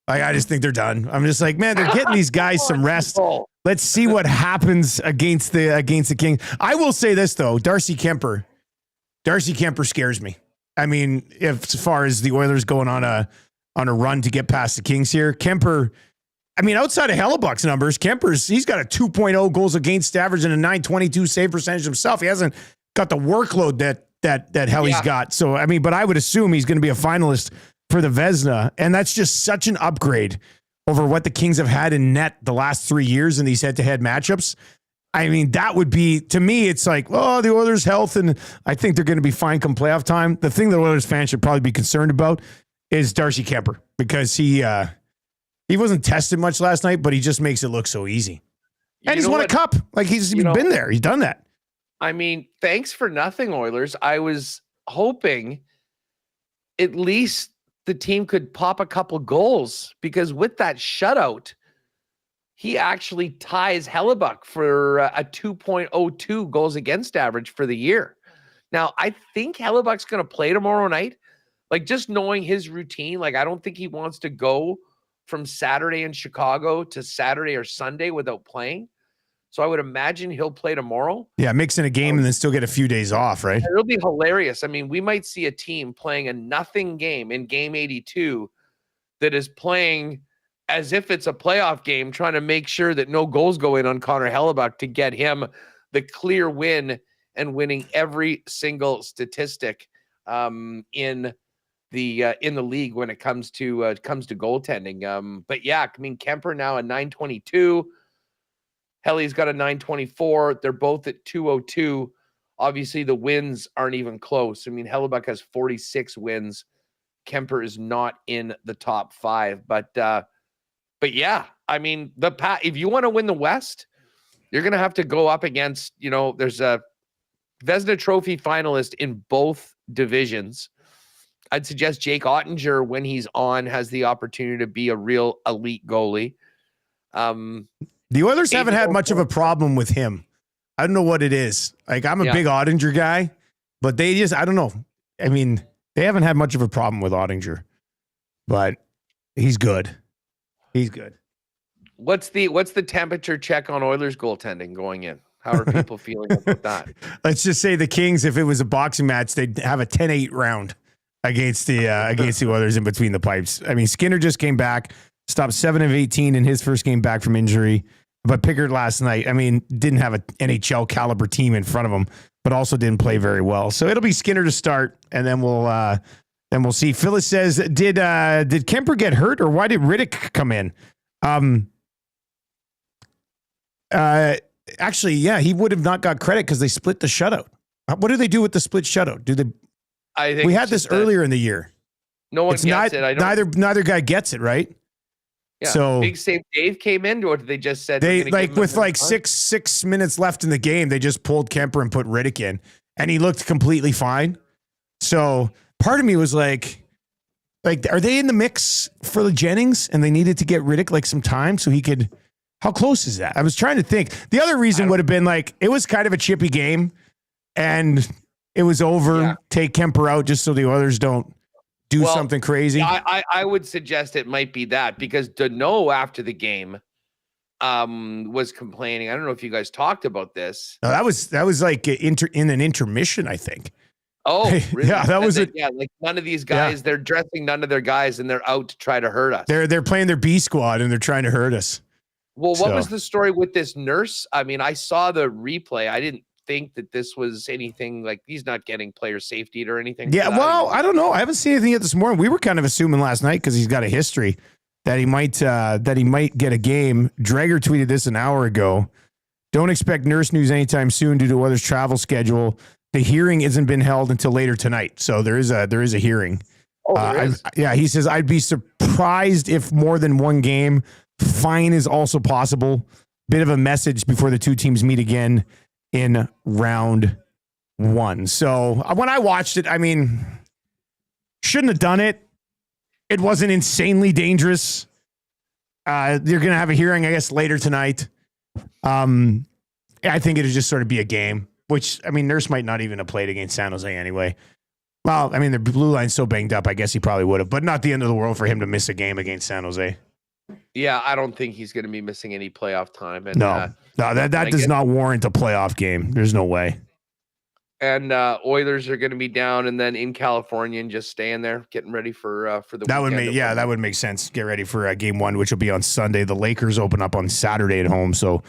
Like, I just think they're done. I'm just like, man, they're getting these guys some rest. Let's see what happens against the Kings. I will say this though, Darcy Kemper scares me. I mean, as far as the Oilers going on a run to get past the Kings here, Kemper, I mean, outside of Hellebuck's numbers, he's got a 2.0 goals against average and a .922 save percentage himself. He hasn't got the workload that Helly's got. So, I mean, but I would assume he's going to be a finalist for the Vezina. And that's just such an upgrade over what the Kings have had in net the last 3 years in these head-to-head matchups. I mean, that would be, to me, it's like, oh, the Oilers' health, and I think they're going to be fine come playoff time. The thing that Oilers fans should probably be concerned about is Darcy Kemper, because he wasn't tested much last night, but he just makes it look so easy. And he's won a cup. Like, he's been there. He's done that. I mean, thanks for nothing, Oilers. I was hoping at least the team could pop a couple goals, because with that shutout he actually ties Hellebuck for a 2.02 goals against average for the year. Now, I think Hellebuck's going to play tomorrow night. Like, just knowing his routine, like, I don't think he wants to go from Saturday in Chicago to Saturday or Sunday without playing. So I would imagine he'll play tomorrow. Yeah, mixing a game and then still get a few days off, right? It'll be hilarious. I mean, we might see a team playing a nothing game in game 82 that is playing as if it's a playoff game, trying to make sure that no goals go in on Connor Hellebuck to get him the clear win and winning every single statistic in the league when it comes to goaltending. But yeah, I mean, Kemper now at 922. Helly's got a 924. They're both at 202. Obviously, the wins aren't even close. I mean, Hellebuck has 46 wins. Kemper is not in the top 5. But yeah, I mean, if you want to win the West, you're going to have to go up against, there's a Vezina Trophy finalist in both divisions. I'd suggest Jake Ottinger, when he's on, has the opportunity to be a real elite goalie. The Oilers haven't had much of a problem with him. I don't know what it is. Like, I'm a big Ottinger guy, but I don't know. I mean, they haven't had much of a problem with Ottinger, but he's good. He's good. What's the temperature check on Oilers goaltending going in? How are people feeling about that? Let's just say the Kings, if it was a boxing match, they'd have a 10-8 round against the Oilers in between the pipes. I mean, Skinner just came back, stopped 7 of 18 in his first game back from injury. But Pickard last night, I mean, didn't have an NHL caliber team in front of him, but also didn't play very well. So it'll be Skinner to start, and then we'll see. Phyllis says, did Kemper get hurt, or why did Riddick come in? Actually, yeah, he would have not got credit because they split the shutout. What do they do with the split shutout? I think we had this earlier in the year. No one gets it. Neither guy gets it, right? Yeah. So Big Save Dave came in, or they just said they with like six minutes left in the game, they just pulled Kemper and put Riddick in, and he looked completely fine. So part of me was like, are they in the mix for the Jennings, and they needed to get Riddick like some time so he could? How close is that? I was trying to think. The other reason would have been like it was kind of a chippy game, and it was over. Yeah. Take Kemper out just so the others don't do something crazy. I would suggest it might be that, because Deneau after the game was complaining. I don't know if you guys talked about this. No, that was like in an intermission, I think. Oh, really? Yeah, that was it. Yeah, like none of these guys, they're dressing none of their guys, and they're out to try to hurt us. They're playing their B squad, and they're trying to hurt us. Well, what was the story with this nurse? I mean, I saw the replay. I didn't think that this was anything like he's not getting player safety or anything. Yeah, well, I don't know. I haven't seen anything yet this morning. We were kind of assuming last night because he's got a history that he might get a game. Drager tweeted this an hour ago. Don't expect nurse news anytime soon due to Oilers' travel schedule. The hearing isn't been held until later tonight, so there is a hearing. Oh, there is. He says I'd be surprised if more than one game. Fine is also possible. Bit of a message before the two teams meet again in round 1. So when I watched it, I mean, shouldn't have done it. It wasn't insanely dangerous. They're going to have a hearing, I guess, later tonight. I think it'll just sort of be a game, which, I mean, Nurse might not even have played against San Jose anyway. Well, I mean, the blue line's so banged up, I guess he probably would have, but not the end of the world for him to miss a game against San Jose. Yeah, I don't think he's going to be missing any playoff time. And, that does not warrant a playoff game. There's no way. And Oilers are going to be down and then in California and just staying there, getting ready for the that weekend. That would make sense. Get ready for game 1, which will be on Sunday. The Lakers open up on Saturday at home, so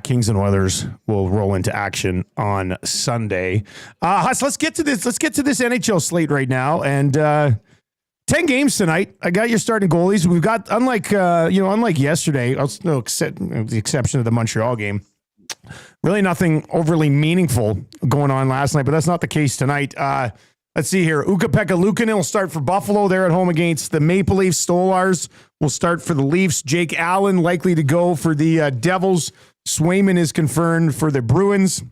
Kings and Oilers will roll into action on Sunday. Hus, let's get to this. Let's get to this NHL slate right now, and 10 games tonight. I got your starting goalies. We've got, unlike yesterday, the exception of the Montreal game, really nothing overly meaningful going on last night, but that's not the case tonight. Let's see here. Ukko-Pekka Luukkonen will start for Buffalo. They're at home against the Maple Leafs. Stolars will start for the Leafs. Jake Allen likely to go for the Devils. Swayman is confirmed for the Bruins.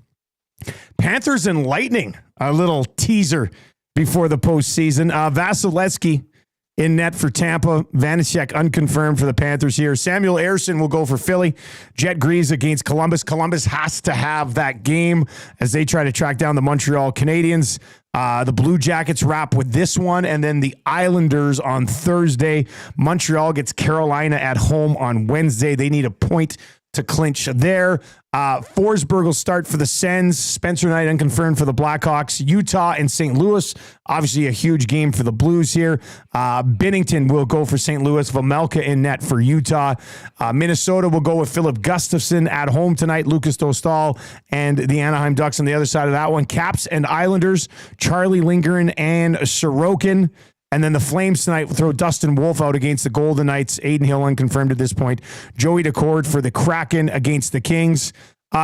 Panthers and Lightning, a little teaser before the postseason. Vasilevsky in net for Tampa. Vanacek unconfirmed for the Panthers here. Samuel Ersson will go for Philly. Jet Greaves against Columbus. Columbus has to have that game as they try to track down the Montreal Canadiens. The Blue Jackets wrap with this one, and then the Islanders on Thursday. Montreal gets Carolina at home on Wednesday. They need a point to clinch there. Forsberg will start for the Sens. Spencer Knight unconfirmed for the Blackhawks. Utah and St. Louis, obviously a huge game for the Blues here. Binnington will go for St. Louis. Vejmelka in net for Utah. Minnesota will go with Philip Gustafsson at home tonight. Lucas Dostal and the Anaheim Ducks on the other side of that one. Caps and Islanders, Charlie Lindgren and Sorokin. And then the Flames tonight will throw Dustin Wolf out against the Golden Knights. Aiden Hill unconfirmed at this point. Joey Decord for the Kraken against the Kings.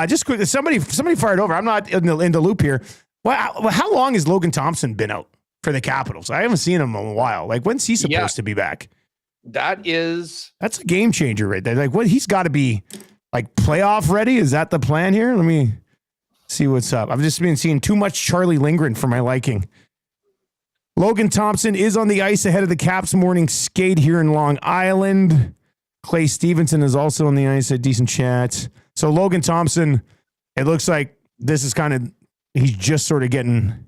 Just quickly, somebody fired over. I'm not in the loop here. Well, how long has Logan Thompson been out for the Capitals? I haven't seen him in a while. Like, when's he supposed to be back? That's a game changer right there. Like, what, he's got to be like playoff ready. Is that the plan here? Let me see what's up. I've just been seeing too much Charlie Lindgren for my liking. Logan Thompson is on the ice ahead of the Caps morning skate here in Long Island. Clay Stevenson is also on the ice at decent chat. So Logan Thompson, it looks like this is he's just sort of getting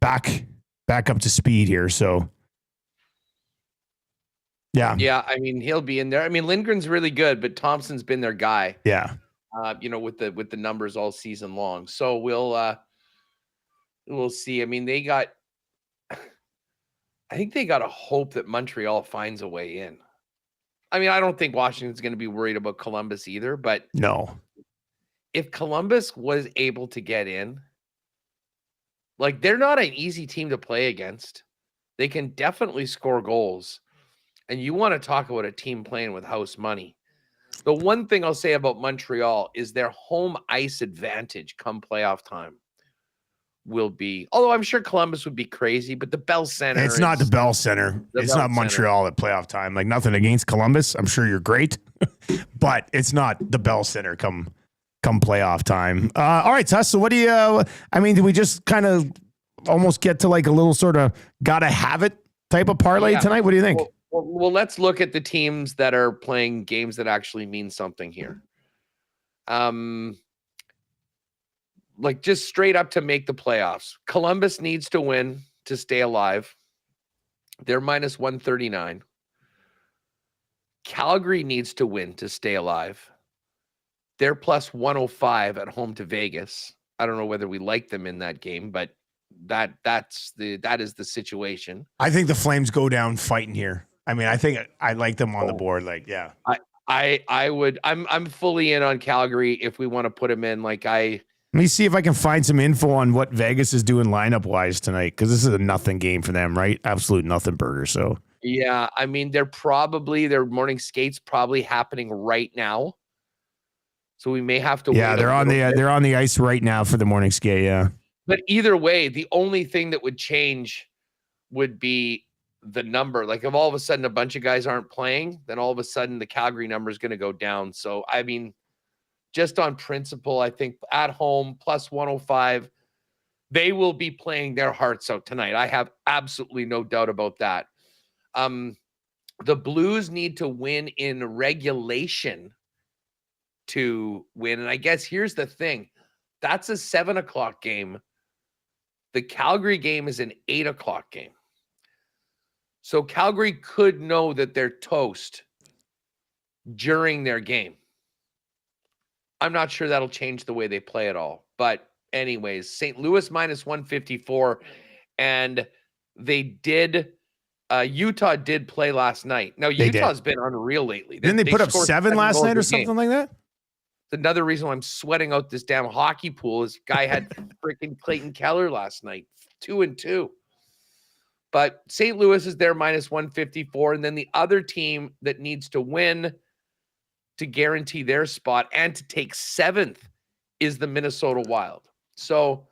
back up to speed here. So yeah. Yeah, I mean, he'll be in there. I mean, Lindgren's really good, but Thompson's been their guy. Yeah. With the numbers all season long. So we'll see. I mean, I think they got to hope that Montreal finds a way in. I mean, I don't think Washington's going to be worried about Columbus either, but no. If Columbus was able to get in, like, they're not an easy team to play against. They can definitely score goals. And you want to talk about a team playing with house money. The one thing I'll say about Montreal is their home ice advantage come playoff time will be, although I'm sure Columbus would be crazy, but the Bell Center. It's not the Bell Center. It's not Montreal at playoff time. Like, nothing against Columbus. I'm sure you're great, but it's not the Bell Center come playoff time. All right, Tuss. So what do you, do we just kind of almost get to like a little sort of gotta have it type of parlay tonight? What do you think? Well, let's look at the teams that are playing games that actually mean something here. Like, just straight up to make the playoffs. Columbus needs to win to stay alive. They're minus 139. Calgary needs to win to stay alive. They're plus 105 at home to Vegas. I don't know whether we like them in that game, but that is the situation. I think the Flames go down fighting here. I mean, I think I like them on the board. Like, yeah. I'm fully in on Calgary if we want to put them in. Let me see if I can find some info on what Vegas is doing lineup-wise tonight, because this is a nothing game for them, right? Absolute nothing burger. So yeah, I mean, their morning skate's probably happening right now, so we may have to. Yeah, they're on the ice right now for the morning skate. Yeah, but either way, the only thing that would change would be the number. Like, if all of a sudden a bunch of guys aren't playing, then all of a sudden the Calgary number is going to go down. So I mean, just on principle, I think at home, plus 105, they will be playing their hearts out tonight. I have absolutely no doubt about that. The Blues need to win in regulation to win. And I guess here's the thing. That's a 7:00 game. The Calgary game is an 8:00 game. So Calgary could know that they're toast during their game. I'm not sure that'll change the way they play at all. But anyways, St. Louis minus 154. And Utah did play last night. Now, Utah's been unreal lately. Didn't they put up 7 last night or something like that? Another reason why I'm sweating out this damn hockey pool is guy had freaking Clayton Keller last night, 2-2. But St. Louis is there minus 154. And then the other team that needs to win to guarantee their spot and to take 7th is the Minnesota Wild. So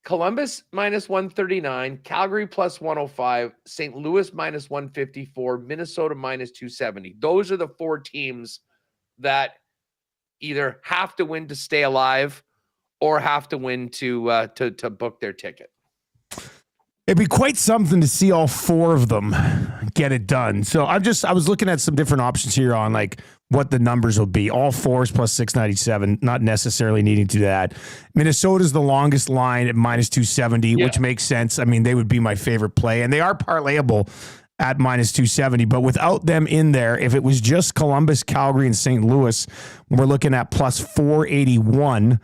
Columbus minus 139, Calgary plus 105, St. Louis minus 154, Minnesota minus 270. Those are the 4 teams that either have to win to stay alive or have to win to book their ticket. it'd be quite something to see all four of them get it done. So I was looking at some different options here on like what the numbers will be. All fours plus 697, not necessarily needing to do that. Minnesota's the longest line at minus 270, which makes sense. I mean, they would be my favorite play, and they are parlayable at minus 270, but without them in there, if it was just Columbus, Calgary, and St. Louis, we're looking at plus 481.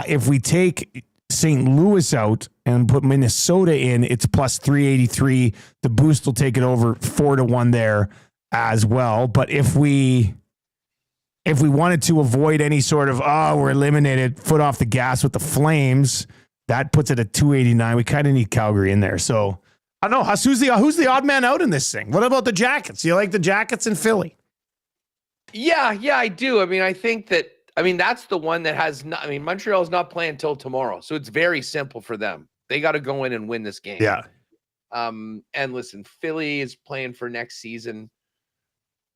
If we take St. Louis out and put Minnesota in, it's plus 383. The boost will take it over 4-1 there as well. But if we wanted to avoid any sort of, we're eliminated, foot off the gas with the Flames, that puts it at 289. We kind of need Calgary in there. So I don't know. Hus, who's the odd man out in this thing? What about the Jackets? You like the Jackets in Philly? Yeah, I do. I mean, that's the one that has not, Montreal's not playing until tomorrow. So it's very simple for them. They got to go in and win this game. Yeah. And listen, Philly is playing for next season.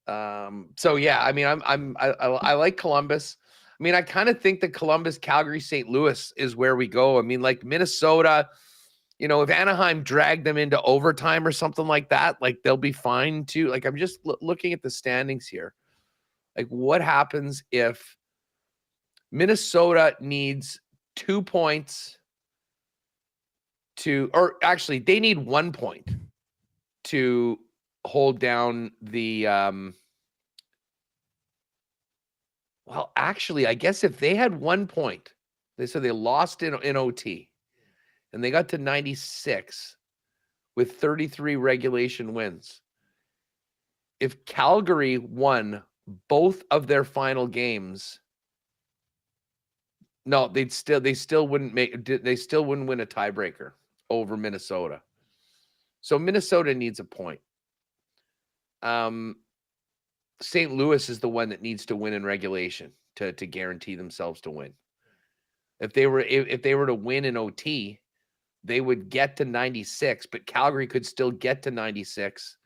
So yeah, I like Columbus. I mean, I kind of think that Columbus, Calgary, St. Louis is where we go. I mean, like Minnesota, if Anaheim dragged them into overtime or something like that, like they'll be fine too. Like I'm just looking at the standings here. Like what happens if Minnesota needs 2 points they need 1 point to hold down the, I guess if they had 1 point, they lost in OT and they got to 96 with 33 regulation wins. If Calgary won both of their final games, no, they still wouldn't win a tiebreaker over Minnesota. So Minnesota needs a point. St. Louis is the one that needs to win in regulation to guarantee themselves to win. If they were to win in OT, they would get to 96, but Calgary could still get to 96.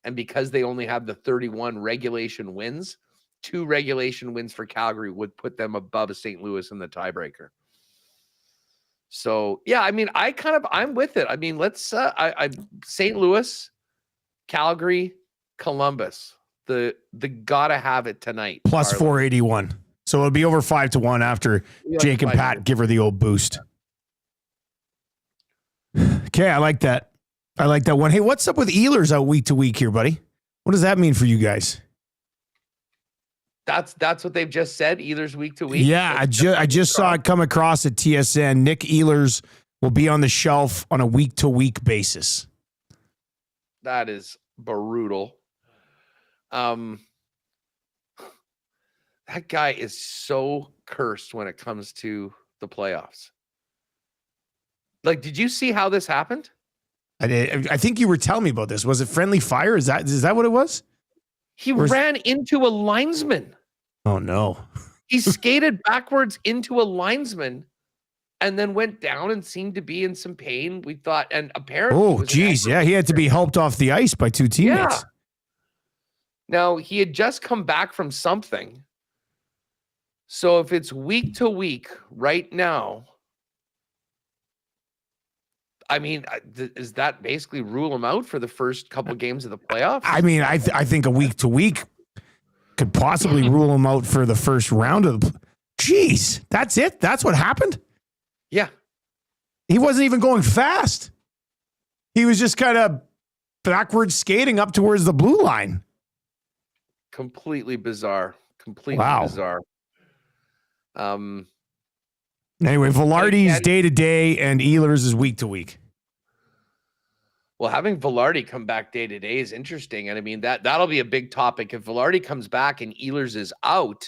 And because they only have the 31 regulation wins, 2 regulation wins for Calgary would put them above St. Louis in the tiebreaker. So yeah, I mean, I'm with it. I mean, let's St. Louis, Calgary, Columbus. The gotta have it tonight. Plus 481. So it'll be over 5-1 after Jake and Pat give her the old boost. Okay, I like that. I like that one. Hey, what's up with Ehlers out week to week here, buddy? What does that mean for you guys? That's what they've just said. Ehlers week to week. Yeah, I just saw it come across at TSN. Nick Ehlers will be on the shelf on a week to week basis. That is brutal. That guy is so cursed when it comes to the playoffs. Like, did you see how this happened? I think you were telling me about this. Was it friendly fire? Is that what it was? He ran into a linesman. Oh, no. He skated backwards into a linesman and then went down and seemed to be in some pain. We thought, and apparently... Oh, geez. Yeah, he had to be helped off the ice by 2 teammates. Yeah. Now, he had just come back from something. So if it's week to week right now, I mean, does that basically rule him out for the first couple games of the playoffs? I mean, I think a week to week could possibly rule him out for the first round of the... Jeez, that's it? That's what happened? Yeah. He wasn't even going fast. He was just kind of backwards skating up towards the blue line. Completely bizarre. Completely bizarre. Anyway, Velarde's day to day and Ehlers is week to week. Well, having Velarde come back day to day is interesting. And I mean, that'll be a big topic. If Velarde comes back and Ehlers is out,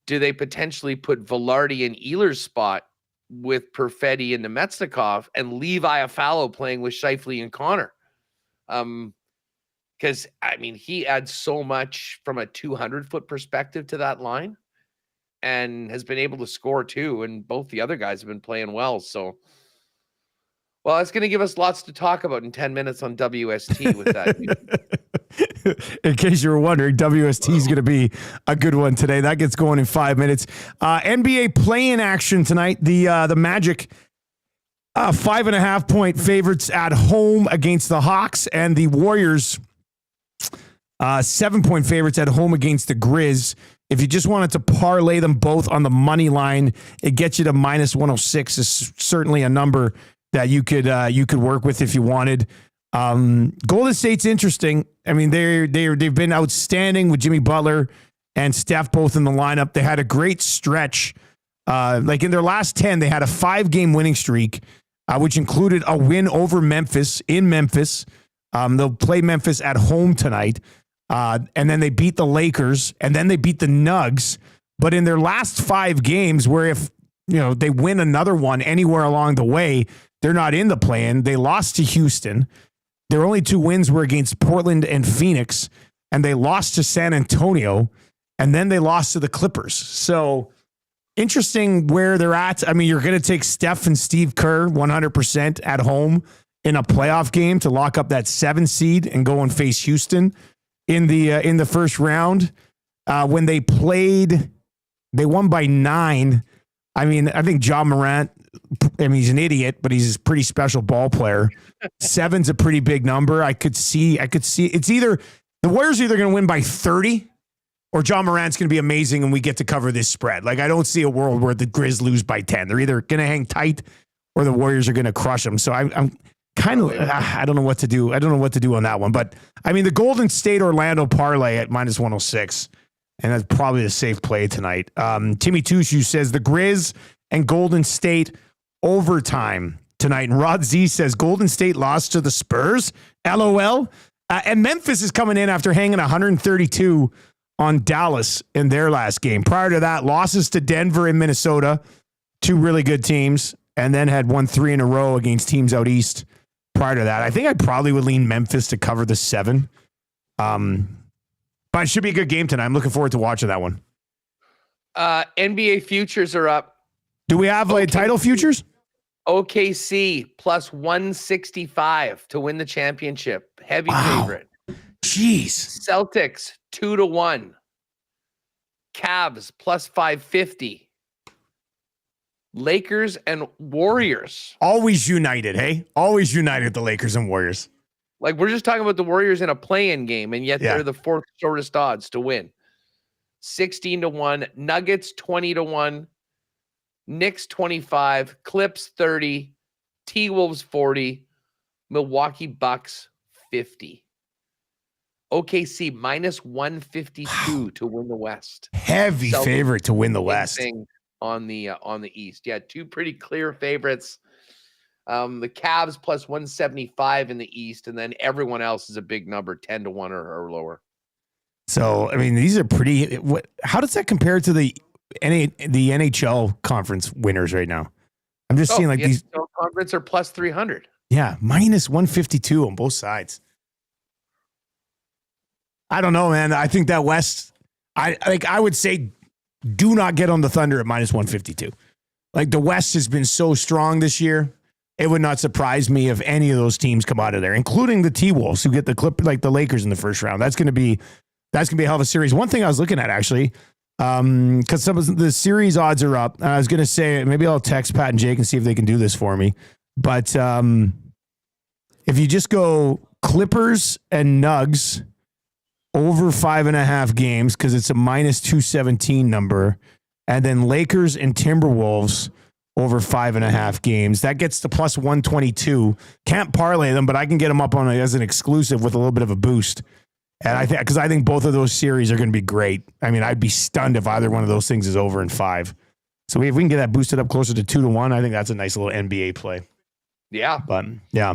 do they potentially put Velarde in Ehlers' spot with Perfetti and Nemetsnikov and leave Iafallo playing with Scheifele and Connor? Because, I mean, he adds so much from a 200-foot perspective to that line and has been able to score too. And both the other guys have been playing well. So, well, it's going to give us lots to talk about in 10 minutes on WST with that. In case you were wondering, WST is going to be a good one today. That gets going in 5 minutes. NBA play-in action tonight. The Magic 5.5 point favorites at home against the Hawks, and the Warriors 7 point favorites at home against the Grizz. If you just wanted to parlay them both on the money line, it gets you to minus 106. Is certainly a number that you could work with if you wanted. Golden State's interesting. I mean, they've been outstanding with Jimmy Butler and Steph both in the lineup. They had a great stretch. Like in their last 10, they had a 5-game winning streak, which included a win over Memphis in Memphis. They'll play Memphis at home tonight. And then they beat the Lakers, and then they beat the Nugs. But in their last 5 games, where if they win another one anywhere along the way, they're not in the play-in. They lost to Houston. Their only 2 wins were against Portland and Phoenix, and they lost to San Antonio, and then they lost to the Clippers. So interesting where they're at. I mean, you're going to take Steph and Steve Kerr 100% at home in a playoff game to lock up that 7 seed and go and face Houston in the first round. When they played, they won by 9. I mean, I think Ja Morant, he's an idiot, but he's a pretty special ball player. 7's a pretty big number. I could see it's either the Warriors are either going to win by 30 or Ja Morant's going to be amazing and we get to cover this spread. Like, I don't see a world where the Grizz lose by 10. They're either going to hang tight or the Warriors are going to crush them. So I'm kind of, I don't know what to do. I don't know what to do on that one. But I mean, the Golden State Orlando parlay at minus 106, and that's probably a safe play tonight. Timmy Tushu says the Grizz and Golden State overtime tonight. And Rod Z says Golden State lost to the Spurs. LOL. And Memphis is coming in after hanging 132 on Dallas in their last game. Prior to that, losses to Denver and Minnesota, 2 really good teams, and then had won 3 in a row against teams out east. Prior to that, I think I probably would lean Memphis to cover the 7. But it should be a good game tonight. I'm looking forward to watching that one. NBA futures are up. Do we have title futures? OKC plus 165 to win the championship. Heavy favorite. Jeez. Celtics 2-1. Cavs plus 550. Lakers and Warriors. Always united, hey? Always united, the Lakers and Warriors. Like, we're just talking about the Warriors in a play-in game, and yet they're the 4th shortest odds to win. 16-1. Nuggets 20-1. Knicks 25. Clips 30. T-Wolves 40. Milwaukee Bucks 50. OKC minus 152 to win the West. Heavy favorite to win the West. On the East. Yeah, 2 pretty clear favorites. The Cavs plus 175 in the East, and then everyone else is a big number, 10-1 or lower. So, I mean, these are pretty. How does that compare to the NHL conference winners right now? I'm just seeing like these conference are plus 300. Yeah, minus 152 on both sides. I don't know, man. I think that West. I would say, do not get on the Thunder at minus 152. Like, the West has been so strong this year. It would not surprise me if any of those teams come out of there, including the T-Wolves who get the Lakers in the first round. That's going to be a hell of a series. One thing I was looking at actually, because some of the series odds are up. I was going to say, maybe I'll text Pat and Jake and see if they can do this for me. But if you just go Clippers and Nugs over 5.5 games, because it's a minus 217 number, and then Lakers and Timberwolves over 5.5 games, that gets to plus 122. Can't parlay them, but I can get them up on as an exclusive with a little bit of a boost. And I think both of those series are going to be great. I mean, I'd be stunned if either one of those things is over in 5. So if we can get that boosted up closer to 2-1, I think that's a nice little NBA play. Yeah. But yeah,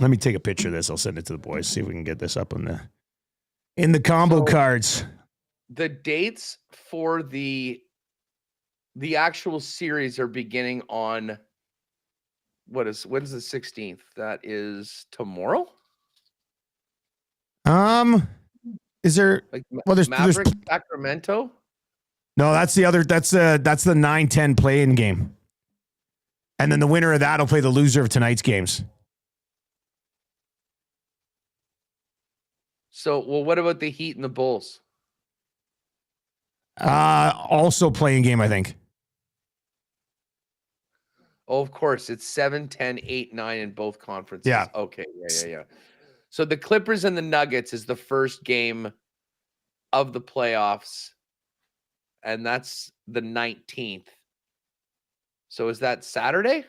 let me take a picture of this. I'll send it to the boys. See if we can get this up in the combo cards. The dates for the actual series are beginning on when's the 16th? That is tomorrow. Is there there's Maverick Sacramento? No, that's the 9-10 play-in game. And then the winner of that will play the loser of tonight's games. So, what about the Heat and the Bulls? Also playing game, I think. Oh, of course. It's 7, 10, 8, 9 in both conferences. Yeah. Okay. Yeah. So the Clippers and the Nuggets is the first game of the playoffs, and that's the 19th. So is that Saturday?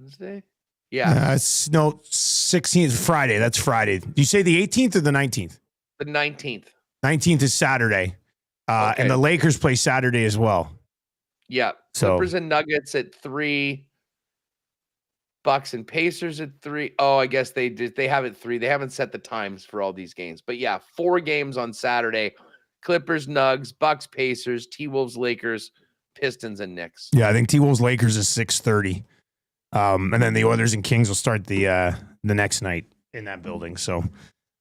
Wednesday? Yeah. It's no 16th Friday. That's Friday. Do you say the 18th or the 19th? The 19th. 19th is Saturday. Okay. And the Lakers play Saturday as well. Yeah. So Clippers and Nuggets at 3. Bucks and Pacers at 3. Oh, I guess they have it 3. They haven't set the times for all these games. But yeah, 4 games on Saturday. Clippers, Nugs, Bucks, Pacers, T-Wolves, Lakers, Pistons, and Knicks. Yeah, I think T-Wolves Lakers is 6:30. And then the Oilers and Kings will start the next night in that building. So it's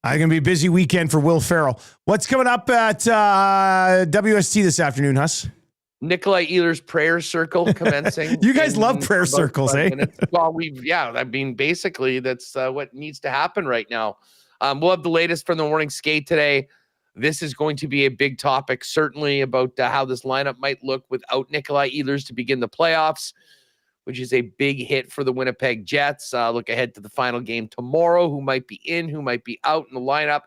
going to be a busy weekend for Will Ferrell. What's coming up at WST this afternoon, Hus? Nikolai Ehlers prayer circle commencing. You guys love prayer circles, eh? Well, basically that's what needs to happen right now. We'll have the latest from the morning skate today. This is going to be a big topic, certainly about how this lineup might look without Nikolai Ehlers to begin the playoffs, which is a big hit for the Winnipeg Jets. Look ahead to the final game tomorrow, who might be in, who might be out in the lineup.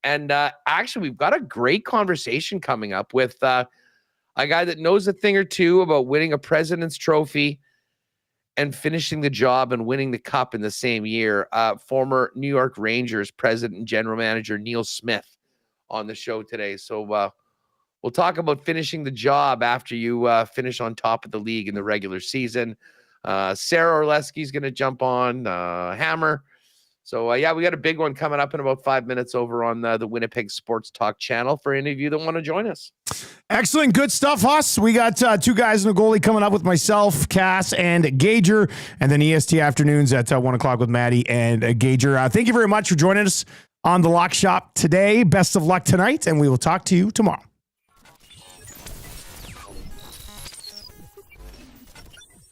And actually, we've got a great conversation coming up with a guy that knows a thing or two about winning a President's Trophy and finishing the job and winning the cup in the same year. Former New York Rangers president and general manager Neil Smith on the show today. So we'll talk about finishing the job after you finish on top of the league in the regular season. Sarah Orlesky's going to jump on Hammer. So, we got a big one coming up in about 5 minutes over on the Winnipeg Sports Talk channel for any of you that want to join us. Excellent. Good stuff, Huss. We got 2 guys and a goalie coming up with myself, Cass, and Gager, and then EST afternoons at 1 o'clock with Maddie and Gager. Thank you very much for joining us on the Lock Shop today. Best of luck tonight, and we will talk to you tomorrow.